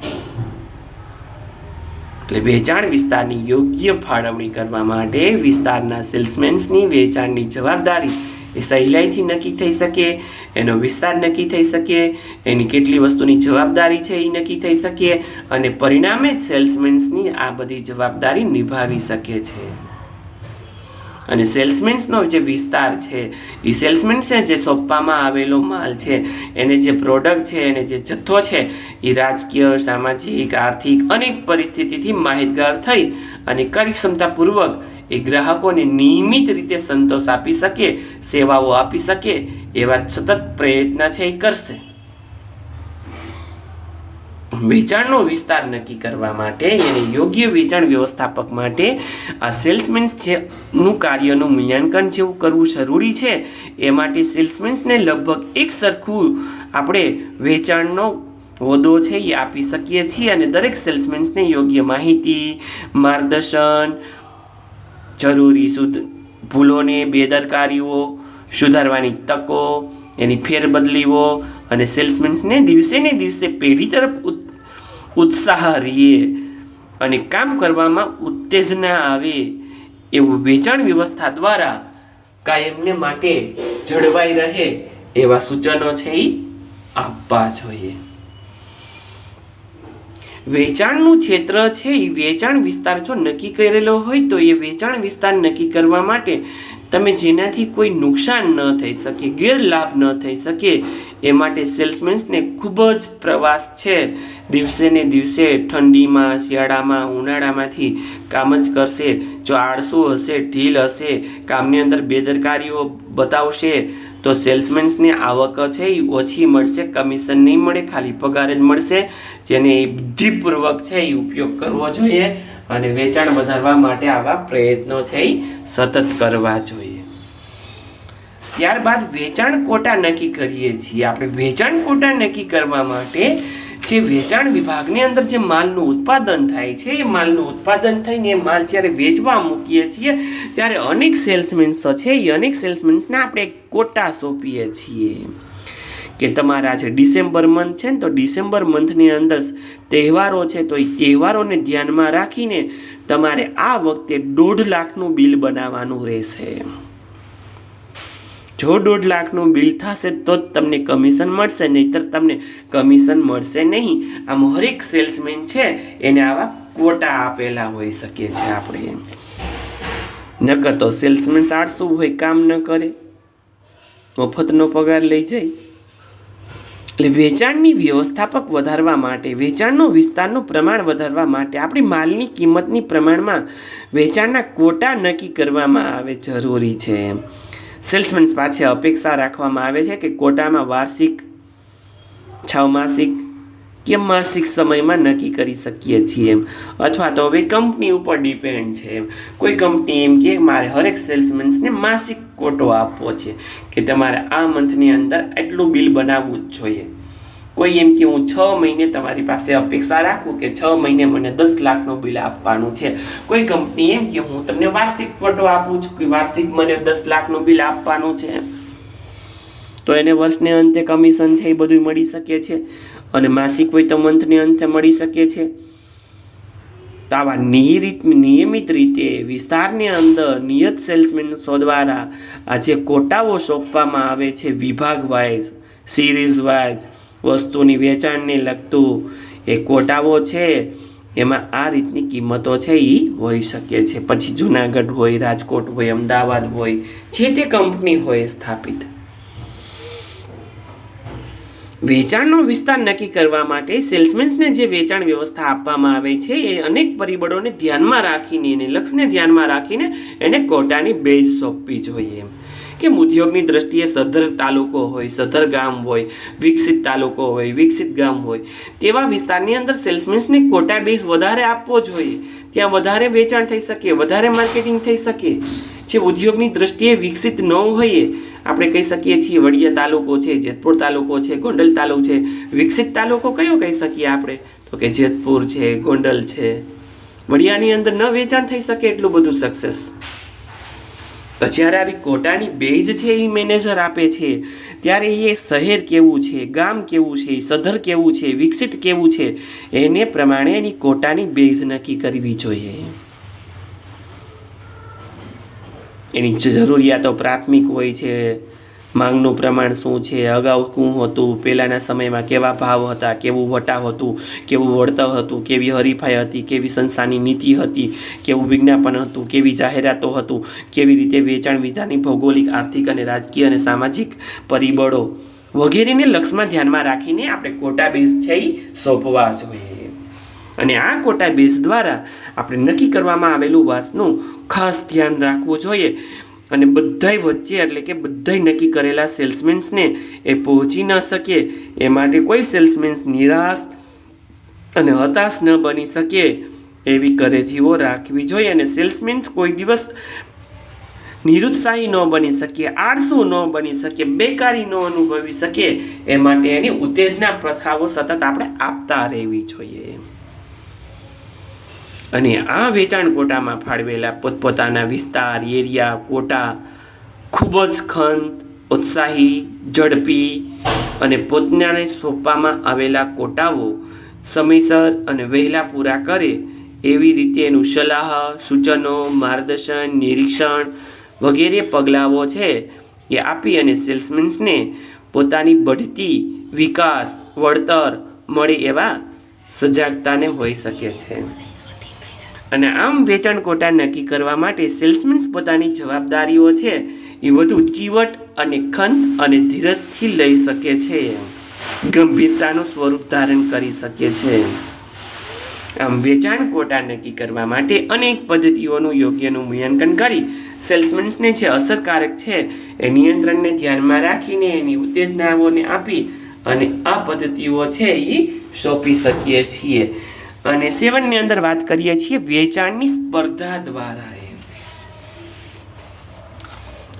એટલે વેચાણ વિસ્તારની યોગ્ય ફાળવણી કરવા માટે વિસ્તારના સેલ્સમેન્સની વેચાણની જવાબદારી એ સહેલાઈથી નક્કી થઈ શકે, એનો વિસ્તાર નક્કી થઈ શકે, એની કેટલી વસ્તુની જવાબદારી છે એ નક્કી થઈ શકે અને પરિણામે જ સેલ્સમેન્સની આ બધી જવાબદારી નિભાવી શકે છે. અને સેલ્સમેન્સનો જે વિસ્તાર છે એ સેલ્સમેન્સને જે સોંપવામાં આવેલો માલ છે, એને જે પ્રોડક્ટ છે, એને જે જથ્થો છે એ રાજકીય, સામાજિક, આર્થિક અનેક પરિસ્થિતિથી માહિતગાર થઈ અને કાર્યક્ષમતાપૂર્વક એ ગ્રાહકોને નિયમિત રીતે સંતોષ આપી શકે, સેવાઓ આપી શકે એવા સતત પ્રયત્ન છે એ કરશે. વેચાણનો વિસ્તાર નક્કી કરવા માટે એને યોગ્ય વેચાણ વ્યવસ્થાપક માટે આ સેલ્સમેન્સ નું કાર્યનું મૂલ્યાંકન જેવું કરવું જરૂરી છે. એ માટે સેલ્સમેન્સને લગભગ એક સરખું આપણે વેચાણનો હોદ્દો છે એ આપી શકીએ છીએ અને દરેક સેલ્સમેન્સને યોગ્ય માહિતી, માર્ગદર્શન, જરૂરી ભૂલોને, બેદરકારીઓ સુધારવાની તકો, એની ફેરબદલીઓ અને સેલ્સમેન્સને દિવસે ને દિવસે પેઢી તરફ ઉત્સાહ રહે અને કામ કરવામાં ઉત્તેજના આવે એવું વેચાણ વ્યવસ્થા દ્વારા કાયમને માટે જળવાઈ રહે એવા સૂચનો છે એ આપવા જોઈએ. વેચાણનું ક્ષેત્ર છે એ વેચાણ વિસ્તાર જો નક્કી કરેલો હોય તો એ વેચાણ વિસ્તાર નક્કી કરવા માટે તમે જેનાથી કોઈ નુકસાન ન થઈ શકે, ગેરલાભ ન થઈ શકે એ માટે સેલ્સમેન્સને ખૂબ જ પ્રવાસ છે દિવસે ને દિવસે ઠંડીમાં, શિયાળામાં, ઉનાળામાંથી કામ જ કરશે. જો આળસુ હશે, ઢીલ હશે, કામની અંદર બેદરકારીઓ બતાવશે તો સેલ્સમેન્સની આવક છે એ ઓછી મળશે, કમિશન નહીં મળે, ખાલી પગાર જ મળશે. જેને બુદ્ધિપૂર્વક છે એ ઉપયોગ કરવો જોઈએ અને વેચાણ વધારવા માટે આવા પ્રયત્નો છે એ સતત કરવા જોઈએ. ત્યારબાદ વેચાણ કોટા નક્કી કરીએ છીએ આપણે. વેચાણ કોટા નક્કી કરવા માટે જે વેચાણ વિભાગની અંદર જે માલનું ઉત્પાદન થાય છે એ માલનું ઉત્પાદન થઈને એ માલ જ્યારે વેચવા મૂકીએ છીએ ત્યારે અનેક સેલ્સમેન્સો છે એ અનેક સેલ્સમેન્સને આપણે કોટા સોંપીએ છીએ કે તમારા જે ડિસેમ્બર મંથ છે ને તો ડિસેમ્બર મંથની અંદર તહેવારો છે તો એ તહેવારોને ધ્યાનમાં રાખીને તમારે આ વખતે 1.5 લાખનું બિલ બનાવવાનું રહેશે. જો 1.5 લાખનું બિલ થશે તો જ તમને કમિશન મળશે, નહીંતર તમને કમિશન મળશે નહીં. આમ હરેક સેલ્સમેન છે એને આવા કોટા આપેલા હોઈ શકે છે. આપણે નકર તો સેલ્સમેન 800 હોય, કામ ન કરે, મફતનો પગાર લઈ જાય. એટલે વેચાણની વ્યવસ્થાપક વધારવા માટે, વેચાણનો વિસ્તારનું પ્રમાણ વધારવા માટે આપણી માલની કિંમતની પ્રમાણમાં વેચાણના કોટા નક્કી કરવામાં આવે જરૂરી છે. સેલ્સમેન્સ પાસે અપેક્ષા રાખવામાં આવે છે કે કોટામાં વાર્ષિક, 6 માસિક કે માસિક સમયમાં નક્કી કરી શકીએ છીએ એમ, અથવા તો હવે કંપની ઉપર ડિપેન્ડ છે. કોઈ કંપની એમ કે મારે હરેક સેલ્સમેન્સને માસિક કોટો આપવો છે કે તમારે આ મંથની અંદર એટલું બિલ બનાવવું જ જોઈએ. કોઈ એમ કે હું 6 મહિને તમારી પાસે અપેક્ષા રાખું કે 6 મહિને મને 10 લાખનું બિલ આપવાનું છે. કોઈ કંપની એમ કે હું તમને વાર્ષિક કોટો આપું છું કે વાર્ષિક મને 10 લાખનું બિલ આપવાનું છે, તો એને વર્ષને અંતે કમિશન છે એ બધું મળી શકે છે. અને માસિક હોય તો મંથને અંતે મળી શકે છે. તો આવા નિયમિત રીતે વિસ્તારની અંદર નિયત સેલ્સમેન્સો દ્વારા આ જે કોટાઓ સોંપવામાં આવે છે વિભાગ વાઇઝ, સિરીઝ વાઇઝ, વસ્તુની વેચાણને લગતું એ કોટાઓ છે એમાં આ રીતની કિંમતો છે એ હોઈ શકે છે. પછી જુનાગઢ હોય, રાજકોટ હોય, અમદાવાદ હોય, જે તે કંપની હોય સ્થાપિત. વેચાણનો વિસ્તાર નક્કી કરવા માટે સેલ્સમેન્સને જે વેચાણ વ્યવસ્થા આપવામાં આવે છે એ અનેક પરિબળોને ધ્યાનમાં રાખીને, એને લક્ષ્યને ધ્યાનમાં રાખીને એને કોટાની બેઝ સોંપવી જોઈએ. કેમ ઉદ્યોગની દ્રષ્ટિએ સદ્ધર તાલુકો હોય, સદ્ધર ગામ હોય, વિકસિત તાલુકો હોય, વિકસિત ગામ હોય, તેવા વિસ્તારની અંદર સેલ્સમેન્સને કોટા બેઝ વધારે આપવો જોઈએ. ત્યાં વધારે વેચાણ થઈ શકે, વધારે માર્કેટિંગ થઈ શકે. જે ઉદ્યોગની દ્રષ્ટિએ વિકસિત ન હોઈએ, આપણે કહી શકીએ છીએ વડિયા તાલુકો છે, જેતપુર તાલુકો છે, ગોંડલ તાલુકો છે. વિકસિત તાલુકો કયો કહી શકીએ આપણે? તો કે જેતપુર છે, ગોંડલ છે. વડિયાની અંદર ન વેચાણ થઈ શકે એટલું બધું સક્સેસ. તો જ્યારે આવી કોટાની બેઝ છે એ મેનેજર આપે છે ત્યારે એ શહેર કેવું છે, ગામ કેવું છે, સધર કેવું છે, વિકસિત કેવું છે, એને પ્રમાણે એની કોટાની બેઝ નક્કી કરવી જોઈએ. એની જરૂરિયાતો પ્રાથમિક હોય છે, માંગનું પ્રમાણ શું છે, અગાઉ શું હતું, પહેલાંના સમયમાં કેવા ભાવ હતા, કેવું વટાવ હતું, કેવું વળતર હતું, કેવી હરીફાઈ હતી, કેવી સંસ્થાની નીતિ હતી, કેવું વિજ્ઞાપન હતું, કેવી જાહેરાતો હતું, કેવી રીતે વેચાણ વિધાનની ભૌગોલિક, આર્થિક અને રાજકીય અને સામાજિક પરિબળો વગેરેને લક્ષમાં ધ્યાનમાં રાખીને આપણે કોટા બેઝ છે એ સોંપવા જોઈએ. અને આ કોટા બેઝ દ્વારા આપણે નક્કી કરવામાં આવેલું વાતનું ખાસ ધ્યાન રાખવું જોઈએ. અને બધાય વચ્ચે એટલે કે બધાય નક્કી કરેલા સેલ્સમેન્સને એ પહોંચી ન શકે એ માટે કોઈ સેલ્સમેન્સ નિરાશ અને હતાશ ન બની શકે એવી કરેજીઓ રાખવી જોઈએ. અને સેલ્સમેન્સ કોઈ દિવસ નિરુત્સાહી ન બની શકે, આળસુ ન બની શકે, બેકારી ન અનુભવી શકે એ માટે એની ઉત્તેજના પ્રથાઓ સતત આપણે આપતા રહેવી જોઈએ. અને આ વેચાણ કોટામાં ફાળવેલા પોતપોતાના વિસ્તાર, એરિયા, કોટા ખૂબ જ ખંત, ઉત્સાહી, ઝડપી અને પોતાને સોંપવામાં આવેલા કોટાઓ સમયસર અને વહેલા પૂરા કરે એવી રીતે એનું સલાહ, સૂચનો, માર્ગદર્શન, નિરીક્ષણ વગેરે પગલાઓ છે એ આપી અને સેલ્સમેન્સને પોતાની બઢતી, વિકાસ, વળતર મળે એવા સજાગતાને હોઈ શકે છે. અને આમ વેચાણ કોટા નક્કી કરવા માટે સેલ્સમેન્સ પોતાની જવાબદારીઓ છે એ વધુ ચીવટ અને ખંત અને ધીરજથી લઈ શકે છે, ગંભીરતાનું સ્વરૂપ ધારણ કરી શકે છે. આમ વેચાણ કોટા નક્કી કરવા માટે અનેક પદ્ધતિઓનું યોગ્યનું મૂલ્યાંકન કરી સેલ્સમેન્સને જે અસરકારક છે એ નિયંત્રણને ધ્યાનમાં રાખીને એની ઉત્તેજનાઓને આપી અને આ પદ્ધતિઓ છે એ સોંપી શકીએ છીએ. અને 7 ની અંદર વાત કરીએ છીએ વેચાણની સ્પર્ધા દ્વારા.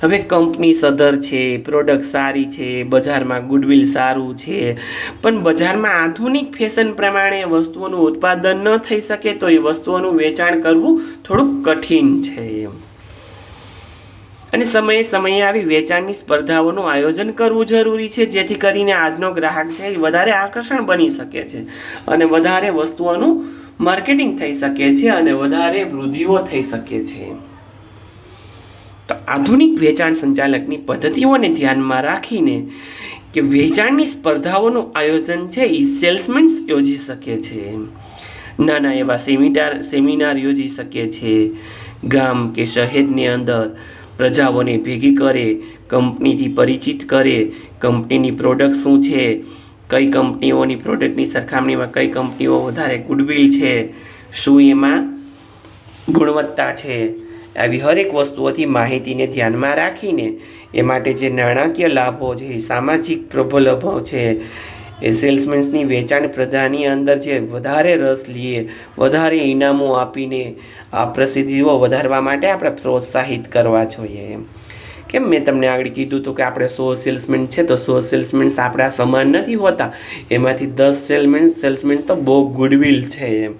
હવે કંપની સધર છે, પ્રોડક્ટ સારી છે, બજારમાં ગુડવિલ સારું છે, પણ બજારમાં આધુનિક ફેશન પ્રમાણે વસ્તુઓનું ઉત્પાદન ન થઈ શકે તો એ વસ્તુઓનું વેચાણ કરવું થોડુંક કઠિન છે. અને સમયે સમયે આવી વેચાણની સ્પર્ધાઓનું આયોજન કરવું જરૂરી છે જેથી કરીને આજનો ગ્રાહક છે એ વધારે આકર્ષણ બની શકે છે અને વધારે વસ્તુઓનું માર્કેટિંગ થઈ શકે છે અને વધારે વૃદ્ધિઓ થઈ શકે છે. તો આધુનિક વેચાણ સંચાલકની પદ્ધતિઓને ધ્યાનમાં રાખીને કે વેચાણની સ્પર્ધાઓનું આયોજન છે એ સેલ્સમેન્સ યોજી શકે છે. નાના એવા સેમિનાર યોજી શકે છે. ગામ કે શહેરની અંદર પ્રજાઓને ભેગી કરે, કંપનીથી પરિચિત કરે, કંપનીની પ્રોડક્ટ શું છે, કઈ કંપનીઓની પ્રોડક્ટની સરખામણીમાં કઈ કંપનીઓ વધારે ગુડવિલ છે, શું એમાં ગુણવત્તા છે, આવી હરેક વસ્તુઓથી માહિતીને ધ્યાનમાં રાખીને એ માટે જે નાણાકીય લાભો છે, સામાજિક પ્રબલભો છે, એ સેલ્સમેન્સની વેચાણ પ્રદાનની અંદર જે વધારે રસ લઈએ, વધારે ઇનામો આપીને આ પ્રસિદ્ધિઓ વધારવા માટે આપણે પ્રોત્સાહિત કરવા જોઈએ. કેમ મેં તમને આગળ કીધું હતું કે આપણે 100 સેલ્સમેન છે તો 100 સેલ્સમેન્સ આપણા સમાન નથી હોતા, એમાંથી 10 સેલ્સમેન તો બહુ ગુડવિલ છે એમ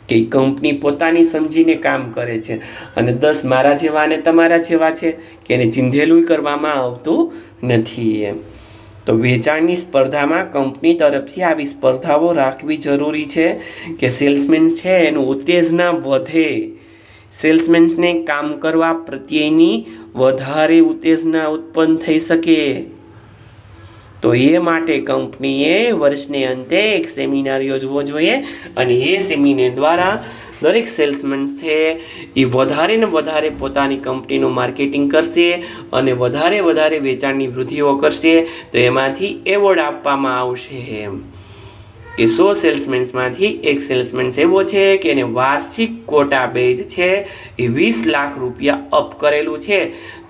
કે કંપની પોતાની સમજીને કામ કરે છે અને 10 મારા જેવા અને તમારા જેવા છે કે એને ચીંધેલું કરવામાં આવતું નથી એમ. તો વેચાણની સ્પર્ધામાં કંપની તરફથી આવી સ્પર્ધાઓ રાખવી જરૂરી છે કે સેલ્સમેન છે એનું ઉત્તેજના વધે, સેલ્સમેન્સને કામ કરવા પ્રત્યેની વધારે ઉત્તેજના ઉત્પન્ન થઈ શકે. તો એ માટે કંપનીએ વર્ષને અંતે એક સેમિનાર યોજવો જોઈએ અને એ સેમિનાર દ્વારા દરેક સેલ્સમેન છે એ વધારે ને વધારે પોતાની કંપનીનું માર્કેટિંગ કરશે અને વધારે વેચાણની વૃદ્ધિઓ કરશે તો એમાંથી એવોર્ડ આપવામાં આવશે એમ કે 100 સેલ્સમેન્સમાંથી એક સેલ્સમેન એવો છે કે એને વાર્ષિક કોટા બેઝ છે એ 20 લાખ રૂપિયા અપ કરેલું છે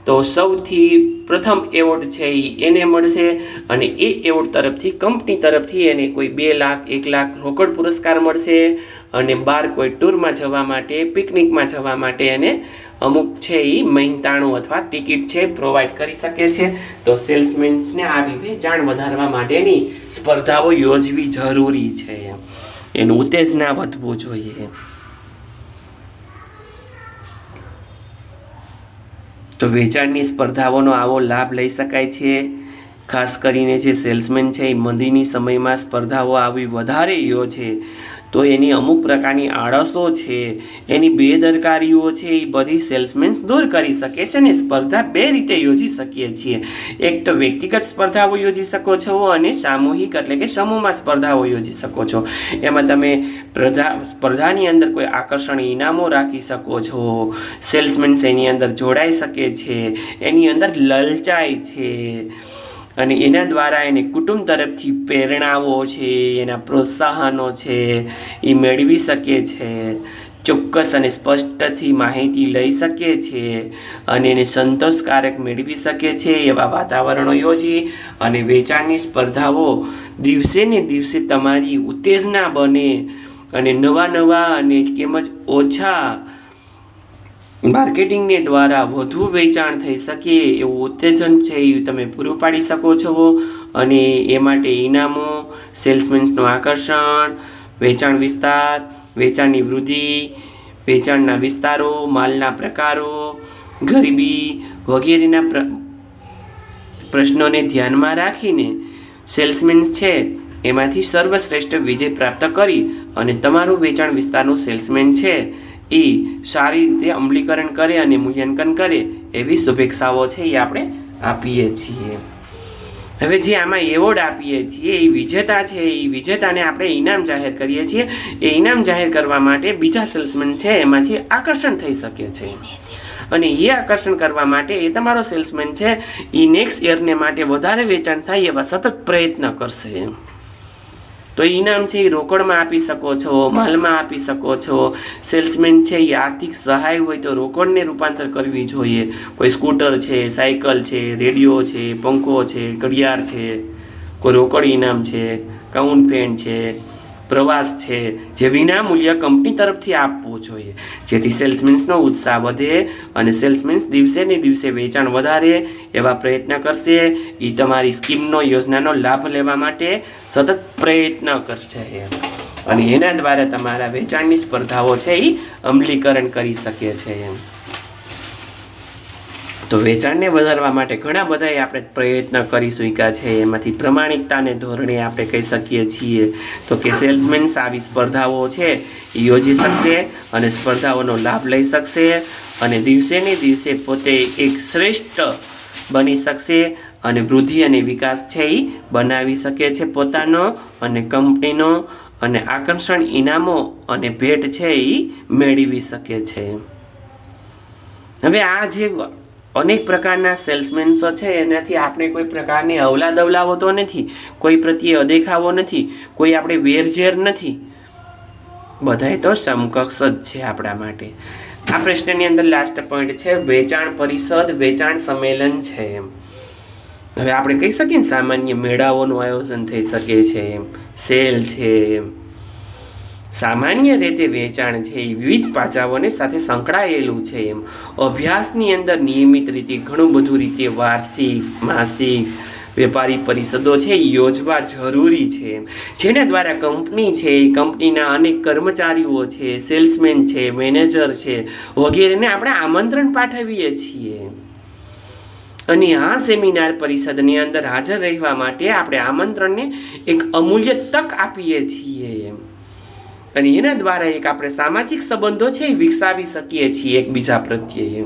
તો સૌથી પ્રથમ એવોર્ડ છે એને મળશે અને એ એવોર્ડ તરફથી કંપની તરફથી એને કોઈ 2 લાખ 1 લાખ રોકડ પુરસ્કાર મળશે અને બહાર કોઈ ટૂરમાં જવા માટે, પિકનિકમાં જવા માટે એને અમુક છે એ મહેનતાણું અથવા ટિકિટ છે પ્રોવાઈડ કરી શકે છે. તો સેલ્સમેન્સને આવી વેચાણ વધારવા માટેની સ્પર્ધાઓ યોજવી જરૂરી છે, એનું ઉત્તેજના વધવું જોઈએ. તો વેચાણની સ્પર્ધાઓનો આવો લાભ લઈ શકાય છે. ખાસ કરીને જે સેલ્સમેન છે એ મંદીની સમયમાં સ્પર્ધાઓ આવી વધારે યોજે તો એની અમુક પ્રકારની આળસો છે, એની બેદરકારીઓ છે, એ બધી સેલ્સમેન દૂર કરી શકે છે. અને સ્પર્ધા બે રીતે યોજી શકીએ છીએ. એક તો વ્યક્તિગત સ્પર્ધાઓ યોજી શકો છો અને સામૂહિક એટલે કે સમૂહમાં સ્પર્ધાઓ યોજી શકો છો. એમાં તમે સ્પર્ધાની અંદર કોઈ આકર્ષણ ઇનામો રાખી શકો છો. સેલ્સમેન એની અંદર જોડાઈ શકે છે, એની અંદર લલચાય છે અને એના દ્વારા એને કુટુંબ તરફથી પ્રેરણાઓ છે, એના પ્રોત્સાહનો છે એ મેળવી શકે છે. ચોક્કસ અને સ્પષ્ટથી માહિતી લઈ શકે છે અને એને સંતોષકારક મેળવી શકે છે. એવા વાતાવરણો યોજી અને વેચાણની સ્પર્ધાઓ દિવસે ને દિવસે તમારી ઉત્તેજના બને અને નવા અને તેમજ ઓછા માર્કેટિંગને દ્વારા વધુ વેચાણ થઈ શકે એવું ઉત્તેજન છે એ તમે પૂરું પાડી શકો છો. અને એ માટે ઇનામો, સેલ્સમેન્સનું આકર્ષણ, વેચાણ વિસ્તાર, વેચાણની વૃદ્ધિ, વેચાણના વિસ્તારો, માલના પ્રકારો, ગરીબી વગેરેના પ્રશ્નોને ધ્યાનમાં રાખીને સેલ્સમેન છે એમાંથી સર્વશ્રેષ્ઠ વિજય પ્રાપ્ત કરી અને તમારું વેચાણ વિસ્તારનું સેલ્સમેન છે એ સારી રીતે અમલીકરણ કરે અને મૂલ્યાંકન કરે એવી શુભેચ્છાઓ છે એ આપણે આપીએ છીએ. હવે જે આમાં એવોર્ડ આપીએ છીએ એ વિજેતા છે, એ વિજેતાને આપણે ઇનામ જાહેર કરીએ છીએ. એ ઇનામ જાહેર કરવા માટે બીજા સેલ્સમેન છે એમાંથી આકર્ષણ થઈ શકે છે અને એ આકર્ષણ કરવા માટે એ તમારો સેલ્સમેન છે એ નેક્સ્ટ યરને માટે વધારે વેચાણ થાય એવા સતત પ્રયત્ન કરશે. તો ઇનામ છે એ રોકડમાં આપી શકો છો, માલમાં આપી શકો છો. સેલ્સમેન છે એ આર્થિક સહાય હોય તો રોકડને રૂપાંતર કરવી જોઈએ. કોઈ સ્કૂટર છે, સાયકલ છે, રેડિયો છે, પંખો છે, ઘડિયાળ છે, કોઈ રોકડ ઇનામ છે, કાઉન્ટ પેન છે, પ્રવાસ છે, જે વિના મૂલ્ય કંપની તરફથી આપવું જોઈએ, જેથી સેલ્સમેન્સનો ઉત્સાહ વધે અને સેલ્સમેન્સ દિવસે ને દિવસે વેચાણ વધારે એવા પ્રયત્ન કરશે. એ તમારી સ્કીમનો, યોજનાનો લાભ લેવા માટે સતત પ્રયત્ન કરશે અને એના દ્વારા તમારા વેચાણની સ્પર્ધાઓ છે એ અમલીકરણ કરી શકે છે. તો વેચાણને વધારવા માટે ઘણા બધા આપણે પ્રયત્ન કરી શક્યા છે. એમાંથી પ્રમાણિકતાને ધોરણે આપણે કહી શકીએ છીએ તો કે સેલ્સમેન આવી સ્પર્ધાઓ છે એ યોજી શકશે અને સ્પર્ધાઓનો લાભ લઈ શકશે અને દિવસે ને દિવસે પોતે એક શ્રેષ્ઠ બની શકશે અને વૃદ્ધિ અને વિકાસ છે એ બનાવી શકે છે પોતાનો અને કંપનીનો અને આકર્ષણ ઇનામો અને ભેટ છે એ મેળવી શકે છે. હવે આ જે અનેક પ્રકારના સેલ્સમેન્સો છે એનાથી આપણે કોઈ પ્રકારની અવલાદવલાવો તો નથી, કોઈ પ્રત્યે અદેખાવો નથી, કોઈ આપણે વેરઝેર નથી, બધાય તો સમકક્ષ જ છે આપણા માટે. આ પ્રશ્નની અંદર લાસ્ટ પોઈન્ટ છે વેચાણ પરિષદ, વેચાણ સંમેલન છે. હવે આપણે કહી શકીએ ને સામાન્ય મેળાઓનું આયોજન થઈ શકે છે, સેલ છે. સામાન્ય રીતે વેચાણ છે એ વિવિધ પાસાઓને સાથે સંકળાયેલું છે. અભ્યાસની અંદર નિયમિત રીતે ઘણું બધું રીતે વાર્ષિક, માસિક વેપારી પરિષદો છે એ યોજવા જરૂરી છે, જેના દ્વારા કંપની છે, કંપનીના અનેક કર્મચારીઓ છે, સેલ્સમેન છે, મેનેજર છે વગેરેને આપણે આમંત્રણ પાઠવીએ છીએ અને આ સેમિનાર પરિષદની અંદર હાજર રહેવા માટે આપણે આમંત્રણને એક અમૂલ્ય તક આપીએ છીએ અને એના દ્વારા એક આપણે સામાજિક સંબંધો છે એ વિકસાવી શકીએ છીએ એકબીજા પ્રત્યે.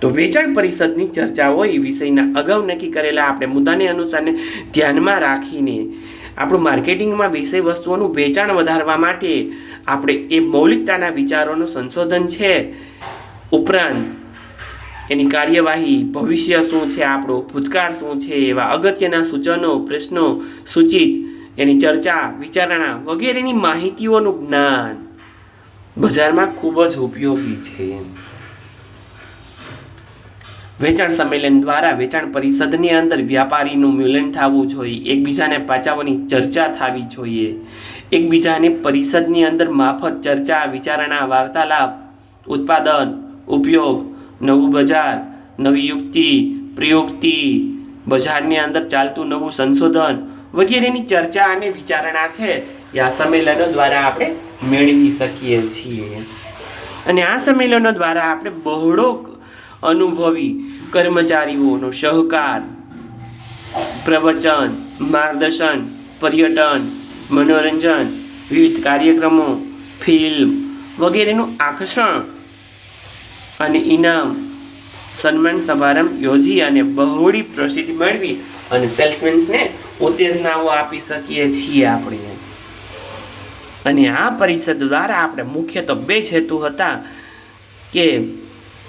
તો વેચાણ પરિષદની ચર્ચાઓ એ વિષયના અગાઉ નક્કી કરેલા આપણે મુદ્દાને અનુસારને ધ્યાનમાં રાખીને આપણું માર્કેટિંગમાં વિષય વસ્તુઓનું વેચાણ વધારવા માટે આપણે એ મૌલિકતાના વિચારોનું સંશોધન છે, ઉપરાંત એની કાર્યવાહી, ભવિષ્ય શું છે, આપણો ભૂતકાળ શું છે, એવા અગત્યના સૂચનો, પ્રશ્નો સૂચિત, એની ચર્ચા, વિચારણા વગેરેની માહિતીઓનું જ્ઞાન બજારમાં ખૂબ જ ઉપયોગી છે. વેચાણ સંમેલન દ્વારા વેચાણ પરિષદની અંદર વ્યાપારીનું મિલન થવું જોઈએ, એકબીજાને પાચાઓની ચર્ચા થવી જોઈએ, એકબીજાને પરિષદની અંદર માફત ચર્ચા, વિચારણા, વાર્તાલાપ, ઉત્પાદન, ઉપયોગ, નવું બજાર, નવી યુક્તિ, પ્રયુક્તિ, બજારની અંદર ચાલતું નવું સંશોધન વગેરેની ચર્ચા અને વિચારણા છે એ આ સંમેલનો દ્વારા આપણે મેળવી શકીએ છીએ અને આ સંમેલનો દ્વારા આપણે બહોળો અનુભવી કર્મચારીઓનો સહકાર, પ્રવચન, માર્ગદર્શન, પર્યટન, મનોરંજન, વિવિધ કાર્યક્રમો, ફિલ્મ વગેરેનું આકર્ષણ અને ઇનામ, સન્માન સમારંભ યોજી અને બહોળી પ્રસિદ્ધિ મેળવી અને સેલ્સમેન્સને ઉત્તેજનાઓ આપી શકીએ છીએ આપણે. અને આ પરિષદ દ્વારા આપણે મુખ્ય તો 2 હેતુ હતા કે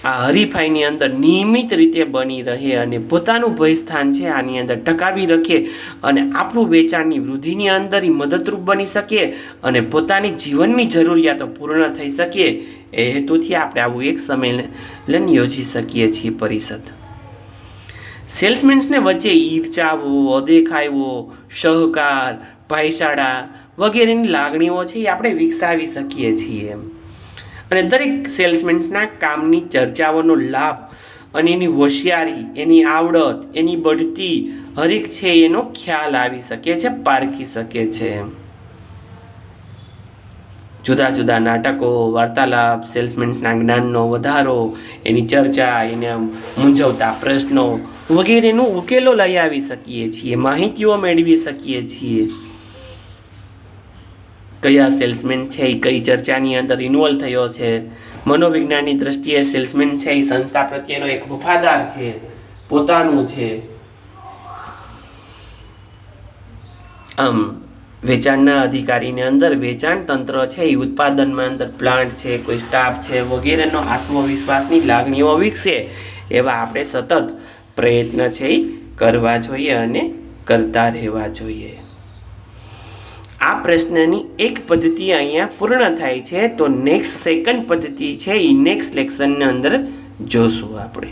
આ હરીફાઈની અંદર નિયમિત રીતે બની રહે અને પોતાનું ભયસ્થાન છે આની અંદર ટકાવી રાખે અને આપણું વેચાણની વૃદ્ધિની અંદર મદદરૂપ બની શકે અને પોતાની જીવનની જરૂરિયાતો પૂર્ણ થઈ શકે. એ હેતુથી આપણે આવું એક સંમેલન યોજી શકીએ છીએ પરિષદ. સેલ્સમેન્સને વચ્ચે ઈર્ષાઓ, અદેખાઈઓ, સહકાર, ભાઈચારા વગેરેની લાગણીઓ છે એ આપણે વિકસાવી શકીએ છીએ. અને દરેક સેલ્સમેન્સના કામની ચર્ચાઓનો લાભ અને એની હોશિયારી, એની આવડત, એની બઢતી હરેક છે એનો ખ્યાલ આવી શકે છે, પારખી શકે છે. જુદા જુદા નાટકો, વાર્તાલાપ, સેલ્સમેન્સના જ્ઞાનનો વધારો, એની ચર્ચા, એને મૂંઝવતા પ્રશ્નો વગેરેનો ઉકેલો લઈ આવી શકીએ છીએ, માહિતીઓ મેળવી શકીએ છીએ. કયા સેલ્સમેન છે એ કઈ ચર્ચાની અંદર ઇન્વોલ્વ થયો છે, મનોવિજ્ઞાનની દ્રષ્ટિએ સેલ્સમેન છે એ સંસ્થા પ્રત્યેનો એક વફાદાર છે, પોતાનું છે. આમ વેચાણના અધિકારીની અંદર વેચાણ તંત્ર છે એ ઉત્પાદનમાં અંદર પ્લાન્ટ છે, કોઈ સ્ટાફ છે વગેરેનો આત્મવિશ્વાસની લાગણીઓ વિકસે એવા આપણે સતત પ્રયત્ન છે એ કરવા જોઈએ અને કરતા રહેવા જોઈએ. આ પ્રશ્નની એક પદ્ધતિ અહીંયા પૂર્ણ થાય છે. તો નેક્સ્ટ સેકન્ડ પદ્ધતિ છે એ નેક્સ્ટ લેક્ચરની અંદર જોશું આપણે.